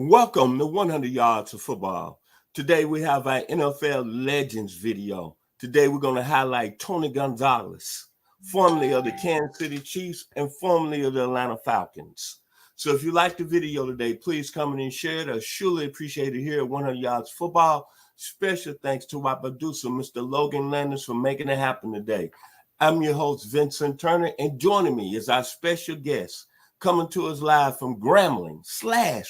Welcome to 100 Yards of Football. Today we have our NFL Legends video. Today we're going to highlight Tony Gonzalez, formerly of the Kansas City Chiefs and formerly of the Atlanta Falcons. So if you like the video today, please comment and share it. I surely appreciate it here at 100 Yards Football. Special thanks to my producer, Mr. Logan Landers, for making it happen today. I'm your host, Vincent Turner, and joining me is our special guest, coming to us live from Grambling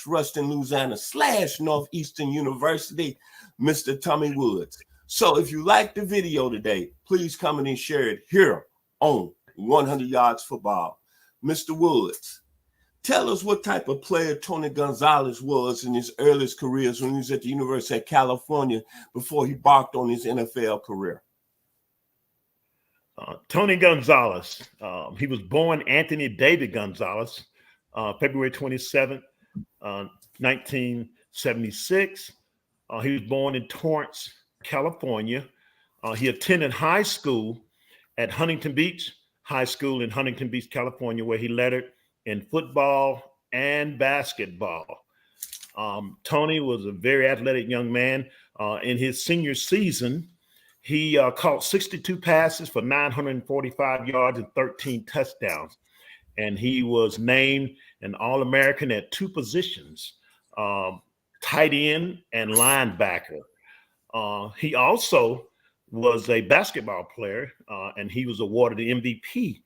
/ Ruston, Louisiana / Northeastern University, Mr. Tommie Woods. So if you like the video today, please comment and share it here on 100 Yards Football. Mr. Woods, tell us what type of player Tony Gonzalez was in his earliest careers when he was at the University of California before he embarked on his NFL career. Tony Gonzalez, he was born Anthony David Gonzalez, February 27th, 1976. He was born in Torrance, California. He attended high school at Huntington Beach High School in Huntington Beach, California, where he lettered in football and basketball. Tony was a very athletic young man. In his senior season, he caught 62 passes for 945 yards and 13 touchdowns. And he was named an All-American at two positions, tight end and linebacker. He also was a basketball player, and he was awarded the MVP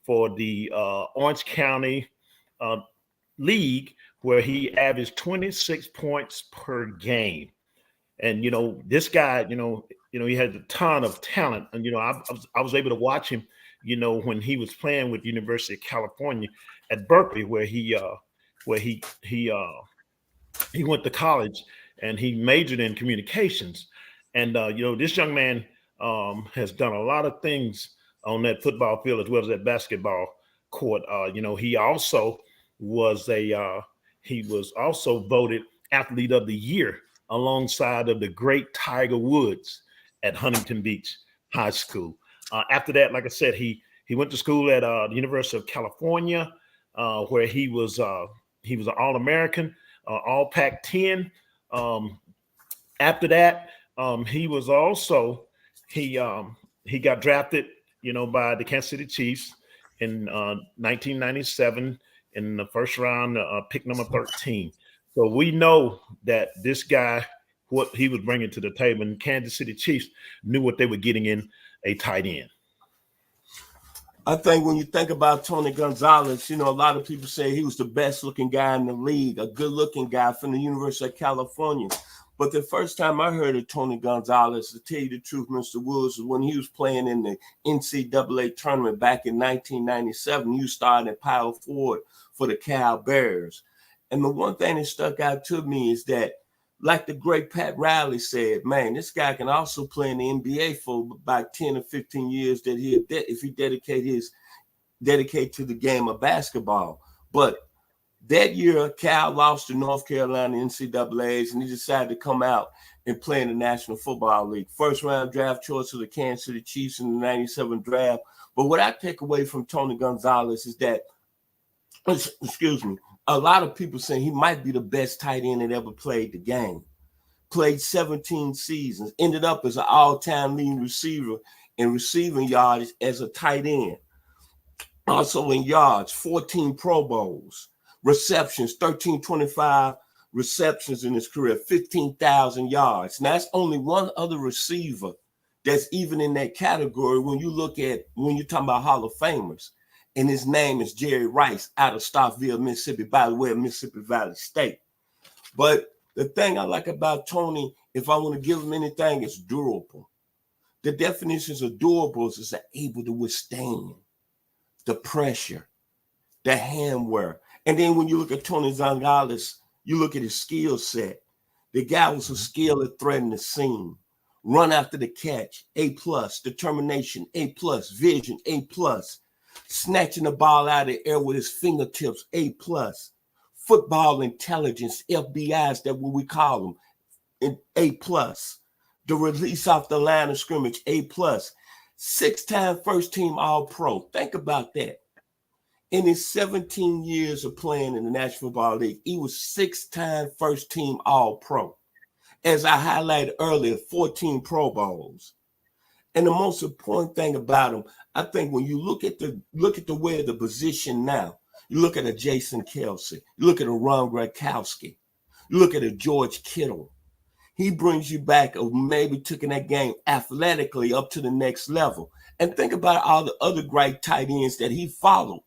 for the Orange County League, where he averaged 26 points per game. And, this guy, he had a ton of talent. And, I was able to watch him, when he was playing with the University of California at Berkeley, where he went to college and he majored in communications. And, this young man has done a lot of things on that football field as well as that basketball court. He was also voted Athlete of the Year alongside of the great Tiger Woods at Huntington Beach High School. After that, like I said, he went to school at the University of California, where he was an All-American, All Pac-10. After that, he got drafted, by the Kansas City Chiefs in 1997 in the first round, pick number 13. So we know that this guy, what he was bringing to the table, and Kansas City Chiefs knew what they were getting in a tight end. I think when you think about Tony Gonzalez, a lot of people say he was the best looking guy in the league, a good looking guy from the University of California. But the first time I heard of Tony Gonzalez, to tell you the truth, Mr. Woods, was when he was playing in the NCAA tournament back in 1997. You started at power forward for the Cal Bears. And the one thing that stuck out to me is that, like the great Pat Riley said, man, this guy can also play in the NBA for about 10 or 15 years if he dedicate to the game of basketball. But that year, Cal lost to North Carolina NCAAs, and he decided to come out and play in the National Football League. First round draft choice of the Kansas City Chiefs in the 97 draft. But what I take away from Tony Gonzalez is that, a lot of people saying he might be the best tight end that ever played the game. Played 17 seasons, ended up as an all-time leading receiver in receiving yards as a tight end. Also in yards, 14 Pro Bowls. Receptions, 1,325 receptions in his career, 15,000 yards. Now, that's only one other receiver that's even in that category when you're talking about Hall of Famers. And his name is Jerry Rice out of Starkville, Mississippi, by the way, of Mississippi Valley State. But the thing I like about Tony, if I want to give him anything, it's durable. The definitions of durables is able to withstand the pressure, the hand wear. And then when you look at Tony Gonzalez, you look at his skill set. The guy was a skilled at threading the seam, run after the catch, A+, determination, A+, vision, A+. Snatching the ball out of the air with his fingertips, A+. Football intelligence, FBI's, that's what we call them, and A+. The release off the line of scrimmage, A+. 6-time first team All-Pro. Think about that. In his 17 years of playing in the National Football League, he was 6-time first team All-Pro. As I highlighted earlier, 14 Pro Bowls. And the most important thing about him, I think when you look at the way of the position now, you look at a Jason Kelsey, you look at a Ron Gronkowski, you look at a George Kittle. He brings you back of maybe taking that game athletically up to the next level. And think about all the other great tight ends that he followed.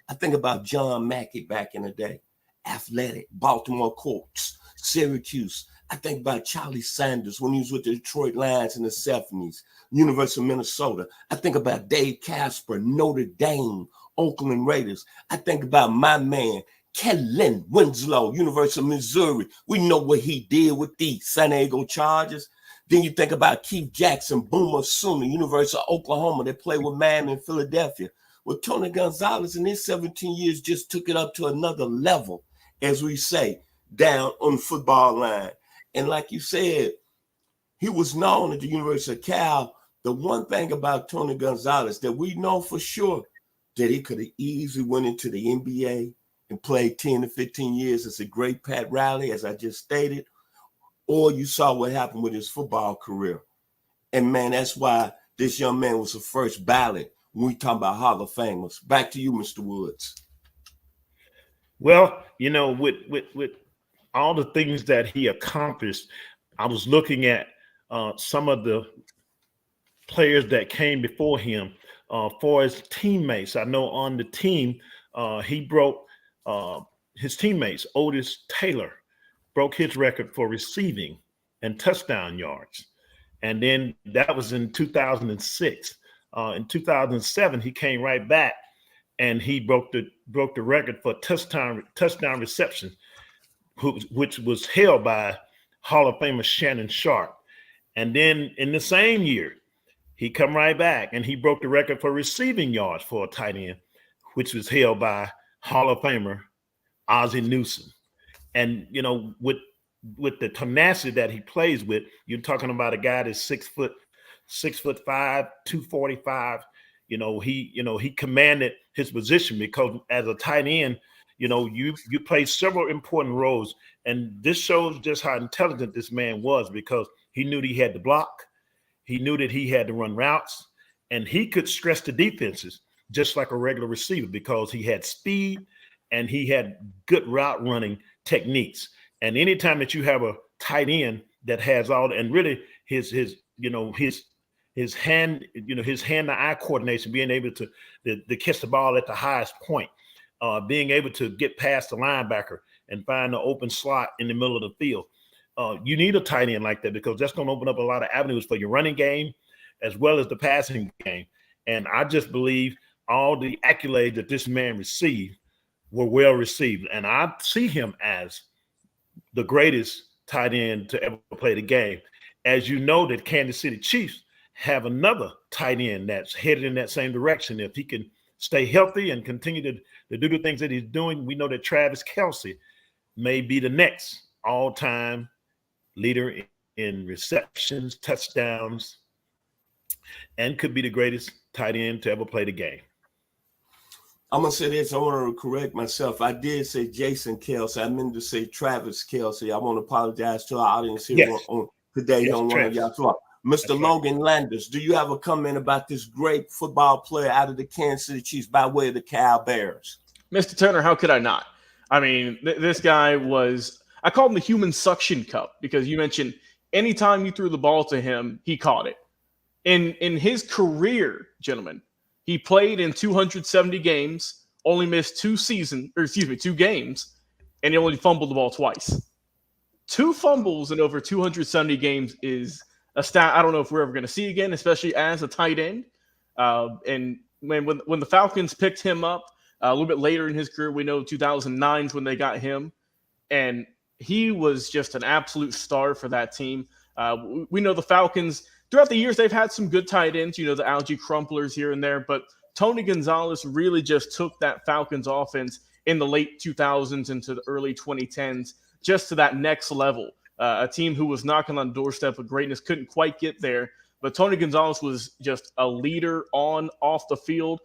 I think about John Mackey back in the day, athletic, Baltimore Colts, Syracuse. I think about Charlie Sanders when he was with the Detroit Lions in the 70s, University of Minnesota. I think about Dave Casper, Notre Dame, Oakland Raiders. I think about my man, Kellen Winslow, University of Missouri. We know what he did with the San Diego Chargers. Then you think about Keith Jackson, Boomer Sooner, University of Oklahoma. They played with Miami in Philadelphia. Well, Tony Gonzalez in his 17 years just took it up to another level, as we say, down on the football line. And like you said, he was known at the University of Cal. The one thing about Tony Gonzalez that we know for sure that he could have easily went into the NBA and played 10 to 15 years as a great Pat Riley, as I just stated, or you saw what happened with his football career. And man, that's why this young man was the first ballot when we talk about Hall of Famers. Back to you, Mr. Woods. Well, with all the things that he accomplished, I was looking at some of the players that came before him for his teammates. I know on the team, he broke his teammates. Otis Taylor broke his record for receiving and touchdown yards. And then that was in 2006. In 2007, he came right back and he broke the record for touchdown reception, which was held by Hall of Famer Shannon Sharpe. And then in the same year, he come right back and he broke the record for receiving yards for a tight end, which was held by Hall of Famer Ozzie Newsome. And, with the tenacity that he plays with, you're talking about a guy that's 6'5", 245. He commanded his position because as a tight end, you play several important roles. And this shows just how intelligent this man was, because he knew that he had to block. He knew that he had to run routes, and he could stress the defenses just like a regular receiver because he had speed and he had good route running techniques. And anytime that you have a tight end that has all, and really his hand to eye coordination, being able to catch the ball at the highest point, being able to get past the linebacker and find the open slot in the middle of the field. You need a tight end like that because that's going to open up a lot of avenues for your running game as well as the passing game. And I just believe all the accolades that this man received were well received. And I see him as the greatest tight end to ever play the game. As you know, that Kansas City Chiefs have another tight end that's headed in that same direction. If he can stay healthy and continue to do the things that he's doing, we know that Travis Kelce may be the next all-time leader in receptions, touchdowns, and could be the greatest tight end to ever play the game. I'm going to say this. I want to correct myself. I did say Jason Kelce. I meant to say Travis Kelce. I want to apologize to our audience here on today on one of y'all talk. Mr. Logan Landers, do you have a comment about this great football player out of the Kansas City Chiefs by way of the Cal Bears? Mr. Turner, how could I not? I mean, this guy was – I call him the human suction cup because you mentioned anytime you threw the ball to him, he caught it. In his career, gentlemen, he played in 270 games, only missed 2 games, and he only fumbled the ball twice. 2 fumbles in over 270 games is a stat I don't know if we're ever going to see again, especially as a tight end. And when the Falcons picked him up a little bit later in his career, we know 2009 is when they got him, and he was just an absolute star for that team. We know the Falcons – throughout the years, they've had some good tight ends, the Algie Crumplers here and there, but Tony Gonzalez really just took that Falcons offense in the late 2000s into the early 2010s just to that next level. A team who was knocking on the doorstep of greatness, couldn't quite get there, but Tony Gonzalez was just a leader off the field.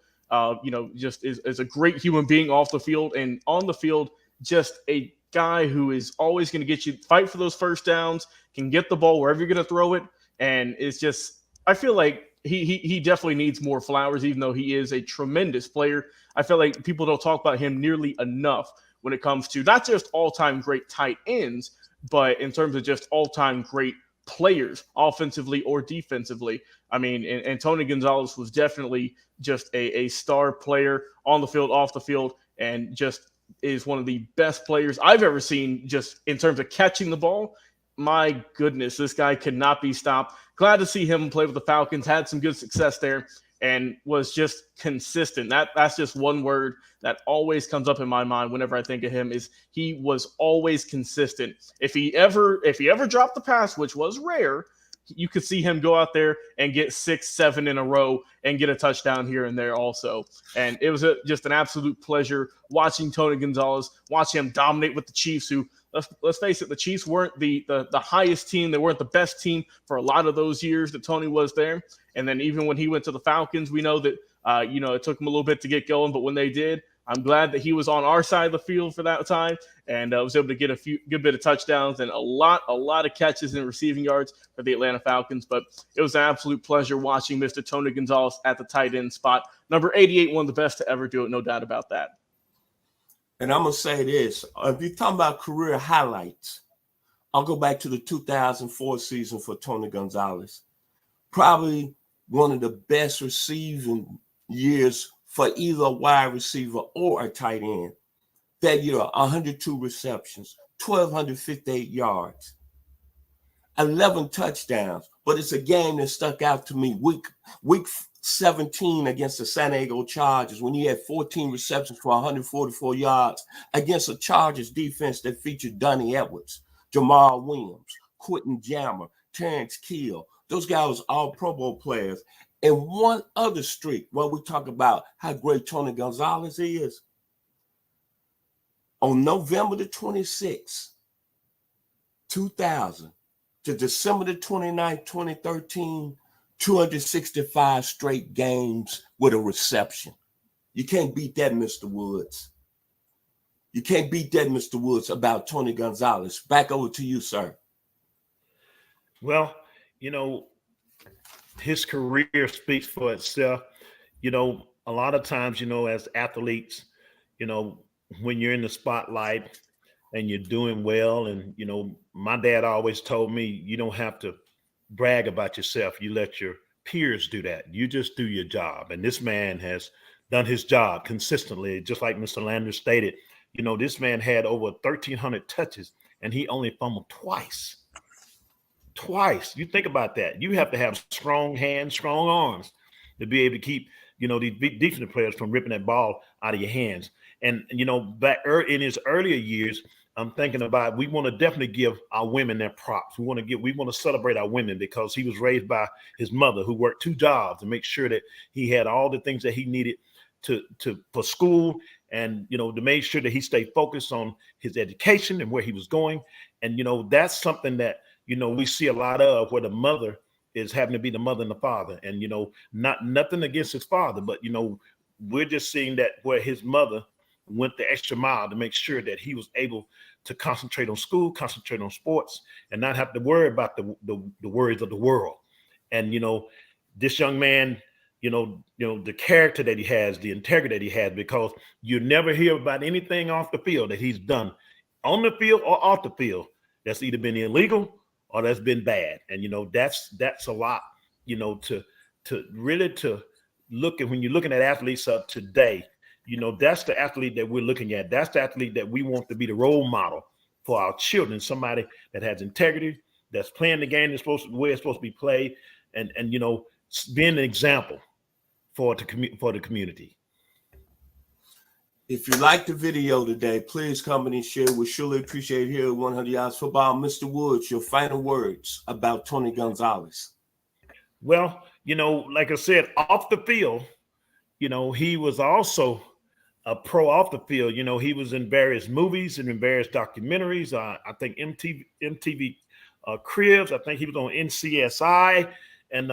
just is a great human being off the field, and on the field, just a guy who is always going to get you fight for those first downs, can get the ball wherever you're going to throw it, and it's just, I feel like he definitely needs more flowers, even though he is a tremendous player. I feel like people don't talk about him nearly enough when it comes to not just all-time great tight ends, but in terms of just all-time great players, offensively or defensively. I mean, and Tony Gonzalez was definitely just a star player on the field, off the field, and just is one of the best players I've ever seen just in terms of catching the ball. My goodness, this guy could not be stopped. Glad to see him play with the Falcons, had some good success there, and was just consistent. That's just one word that always comes up in my mind whenever I think of him, is he was always consistent. If he ever dropped the pass, which was rare, you could see him go out there and get 6-7 in a row and get a touchdown here and there also. And it was just an absolute pleasure watching Tony Gonzalez, watching him dominate with the Chiefs, who, let's face it, the Chiefs weren't the highest team. They weren't the best team for a lot of those years that Tony was there. And then even when he went to the Falcons, we know that, it took him a little bit to get going, but when they did, I'm glad that he was on our side of the field for that time, and was able to get a good bit of touchdowns and a lot of catches and receiving yards for the Atlanta Falcons. But it was an absolute pleasure watching Mr. Tony Gonzalez at the tight end spot. Number 88, one of the best to ever do it, no doubt about that. And I'm going to say this. If you're talking about career highlights, I'll go back to the 2004 season for Tony Gonzalez. Probably one of the best receiving years for either a wide receiver or a tight end. That year, 102 receptions, 1,258 yards, 11 touchdowns. But it's a game that stuck out to me. Week 17 against the San Diego Chargers, when he had 14 receptions for 144 yards against a Chargers defense that featured Donnie Edwards, Jamal Williams, Quentin Jammer, Terrence Keel. Those guys were all Pro Bowl players. And one other streak, when we talk about how great Tony Gonzalez is, on November the 26th, 2000 to December the 29th, 2013, 265 straight games with a reception. You can't beat that, Mr. Woods. You can't beat that, Mr. Woods, about Tony Gonzalez. Back over to you, sir. Well, his career speaks for itself. A lot of times, as athletes, when you're in the spotlight and you're doing well, and, my dad always told me, you don't have to brag about yourself. You let your peers do that. You just do your job. And this man has done his job consistently. Just like Mr. Landers stated, this man had over 1,300 touches and he only fumbled twice. You think about that. You have to have strong hands, strong arms to be able to keep, these defensive players from ripping that ball out of your hands. And, back in his earlier years, I'm thinking about, we want to definitely give our women their props. We want to celebrate our women, because he was raised by his mother, who worked 2 jobs to make sure that he had all the things that he needed for school, and, to make sure that he stayed focused on his education and where he was going. And, that's something that, we see a lot of, where the mother is having to be the mother and the father. And, nothing against his father, but, we're just seeing that where his mother went the extra mile to make sure that he was able to concentrate on school, concentrate on sports, and not have to worry about the worries of the world. And, this young man, the character that he has, the integrity that he has, because you never hear about anything off the field that he's done on the field or off the field that's either been illegal or that's been bad. And, that's a lot, to look at, when you're looking at athletes of today, that's the athlete that we're looking at. That's the athlete that we want to be the role model for our children, somebody that has integrity, that's playing the game the way it's supposed to be played, and being an example for the community. If you like the video today, please comment and share. We surely appreciate it here at 100 Yards Football. Mr. Woods, your final words about Tony Gonzalez. Well, like I said, off the field, he was also a pro off the field. He was in various movies and in various documentaries. I think MTV Cribs. I think he was on NCSI. And,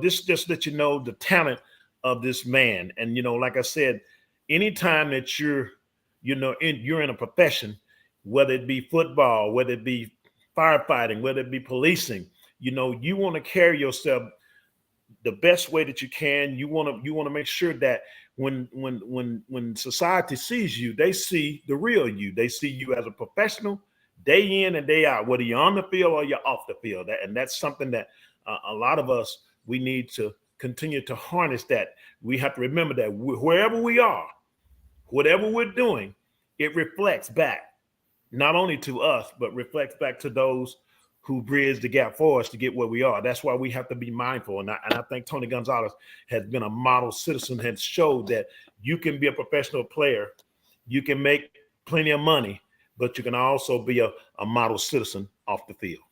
this just let you know the talent of this man. And, like I said, anytime that you're in a profession, whether it be football, whether it be firefighting, whether it be policing, you want to carry yourself the best way that you can. You want to make sure that when society sees you, they see the real you. They see you as a professional, day in and day out, whether you're on the field or you're off the field. And that's something that a lot of us, we need to continue to harness that. We have to remember that wherever we are, whatever we're doing, it reflects back, not only to us, but reflects back to those who bridge the gap for us to get where we are. That's why we have to be mindful. And I think Tony Gonzalez has been a model citizen, has showed that you can be a professional player, you can make plenty of money, but you can also be a model citizen off the field.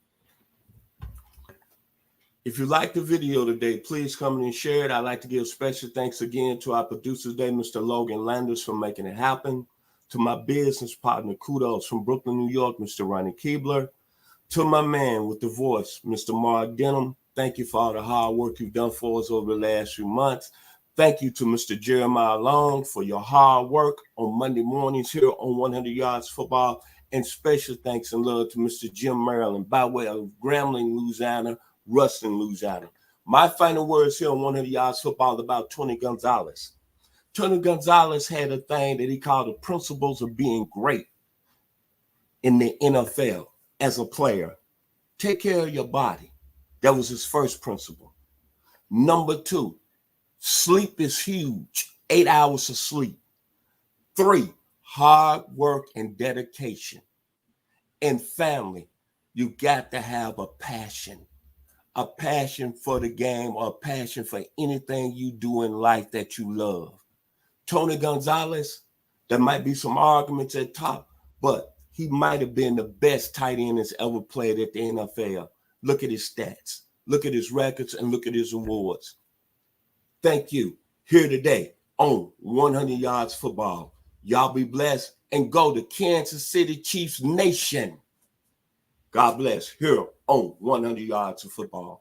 If you like the video today, please come in and share it. I'd like to give special thanks again to our producer today, Mr. Logan Landers, for making it happen. To my business partner, kudos from Brooklyn, New York, Mr. Ronnie Keebler. To my man with the voice, Mr. Mark Denham, thank you for all the hard work you've done for us over the last few months. Thank you to Mr. Jeremiah Long for your hard work on Monday mornings here on 100 Yards Football. And special thanks and love to Mr. Jim Maryland by way of Grambling, Louisiana, Ruston, Louisiana. My final words here on 100 Yards Football about Tony Gonzalez. Tony Gonzalez had a thing that he called the principles of being great in the NFL as a player. Take care of your body. That was his first principle. Number 2, sleep is huge. 8 hours of sleep. 3, hard work and dedication. And family, you got to have a passion for the game or a passion for anything you do in life that you love. Tony Gonzalez, there might be some arguments at top, but he might have been the best tight end that's ever played at the NFL. Look at his stats, look at his records, and look at his awards. Thank you. Here today on 100 Yards Football. Y'all be blessed and go to Kansas City Chiefs Nation. God bless. Here on 100 Yards of Football.